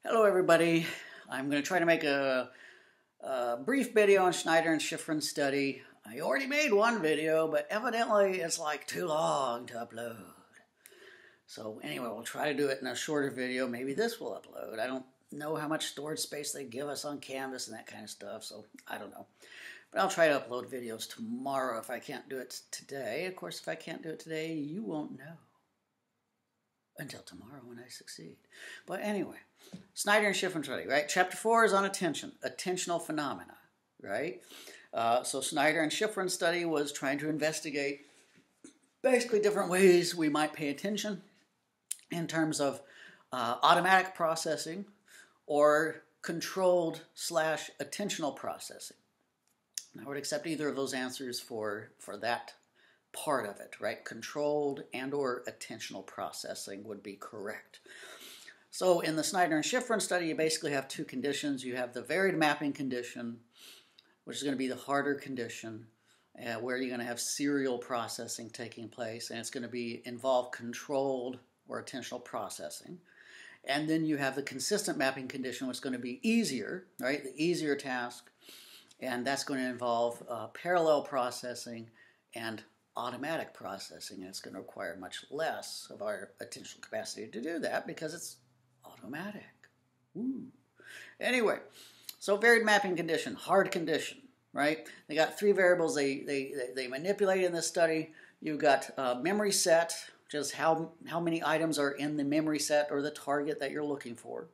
Hello everybody. I'm going to try to make a brief video on Schneider and Shiffrin study. I already made one video, but evidently it's like too long to upload. So anyway, we'll try to do it in a shorter video. Maybe this will upload. I don't know how much storage space they give us on Canvas and that kind of stuff, so I don't know. But I'll try to upload videos tomorrow if I can't do it today. Of course, if I can't do it today, you won't know until tomorrow when I succeed. But anyway, Schneider and Shiffrin study, right? Chapter 4 is on attention, attentional phenomena, right? So Schneider and Shiffrin study was trying to investigate basically different ways we might pay attention in terms of automatic processing or controlled / attentional processing. And I would accept either of those answers for that part of it, right? Controlled and or attentional processing would be correct. So in the Schneider and Shiffrin study, you basically have two conditions. You have the varied mapping condition, which is going to be the harder condition, where you're going to have serial processing taking place, and it's going to involve controlled or attentional processing. And then you have the consistent mapping condition, which is going to be easier, right? The easier task, and that's going to involve parallel processing and automatic processing, and it's going to require much less of our attentional capacity to do that because it's automatic. Ooh. Anyway, so varied mapping condition, hard condition, right? They got three variables they manipulate in this study. You've got memory set, which is how many items are in the memory set or the target that you're looking for,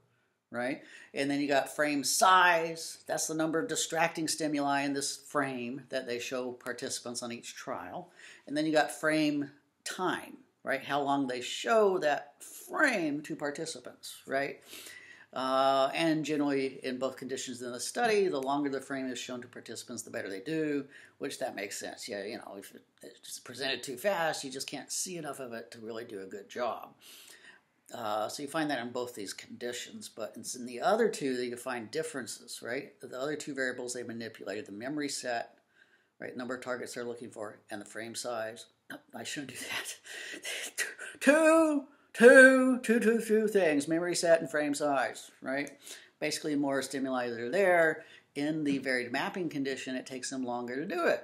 right? And then you got frame size. That's the number of distracting stimuli in this frame that they show participants on each trial. And then you got frame time, right? How long they show that frame to participants, right? And generally, in both conditions in the study, the longer the frame is shown to participants, the better they do, which that makes sense. Yeah, you know, if it's just presented too fast, you just can't see enough of it to really do a good job. So you find that in both these conditions, but it's in the other two that you find differences, right? The other two variables they manipulated, the memory set, right, number of targets they're looking for, and the frame size. No, I shouldn't do that. Two things, memory set and frame size, right? Basically, more stimuli that are there. In the varied mapping condition, it takes them longer to do it,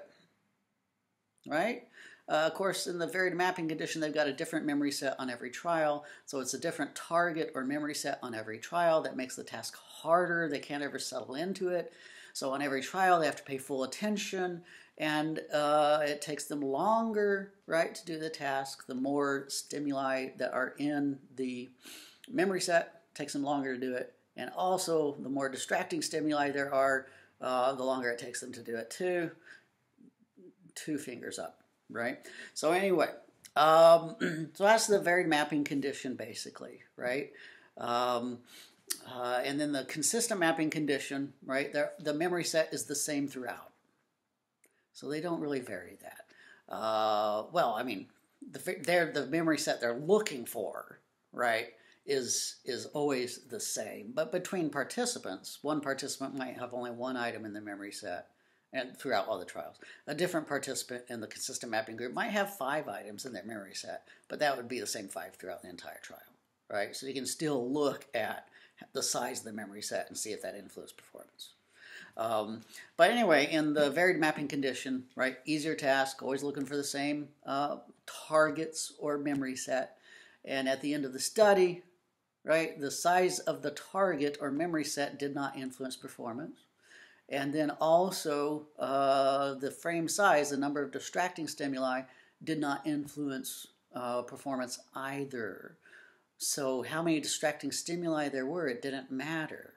right? Of course, in the varied mapping condition, they've got a different memory set on every trial, so it's a different target or memory set on every trial. That makes the task harder. They can't ever settle into it. So on every trial, they have to pay full attention, and it takes them longer, right, to do the task. The more stimuli that are in the memory set takes them longer to do it, and also the more distracting stimuli there are, the longer it takes them to do it too. Two fingers up. Right? So anyway, so that's the varied mapping condition basically, right? And then the consistent mapping condition, right? The memory set is the same throughout. So they don't really vary that. Well, I mean, the memory set they're looking for, right, is always the same. But between participants, one participant might have only one item in the memory set, and throughout all the trials. A different participant in the consistent mapping group might have 5 items in their memory set, but that would be the same 5 throughout the entire trial, right? So you can still look at the size of the memory set and see if that influenced performance. But anyway, in the varied mapping condition, right, easier task, always looking for the same targets or memory set. And at the end of the study, right, the size of the target or memory set did not influence performance. And then also the frame size, the number of distracting stimuli, did not influence performance either. So how many distracting stimuli there were, it didn't matter.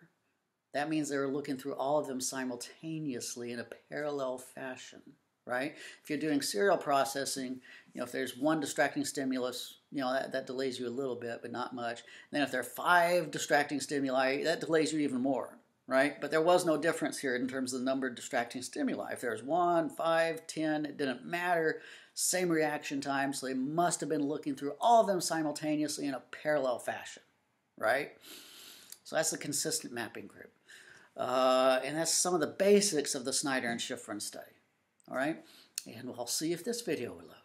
That means they were looking through all of them simultaneously in a parallel fashion, right? If you're doing serial processing, you know, if there's one distracting stimulus, you know, that delays you a little bit, but not much. And then if there are 5 distracting stimuli, that delays you even more. Right? But there was no difference here in terms of the number of distracting stimuli. If there's 1, 5, 10, it didn't matter. Same reaction time, so they must have been looking through all of them simultaneously in a parallel fashion, right? So that's the consistent mapping group. And that's some of the basics of the Schneider and Shiffrin study, all right? And we'll see if this video will load.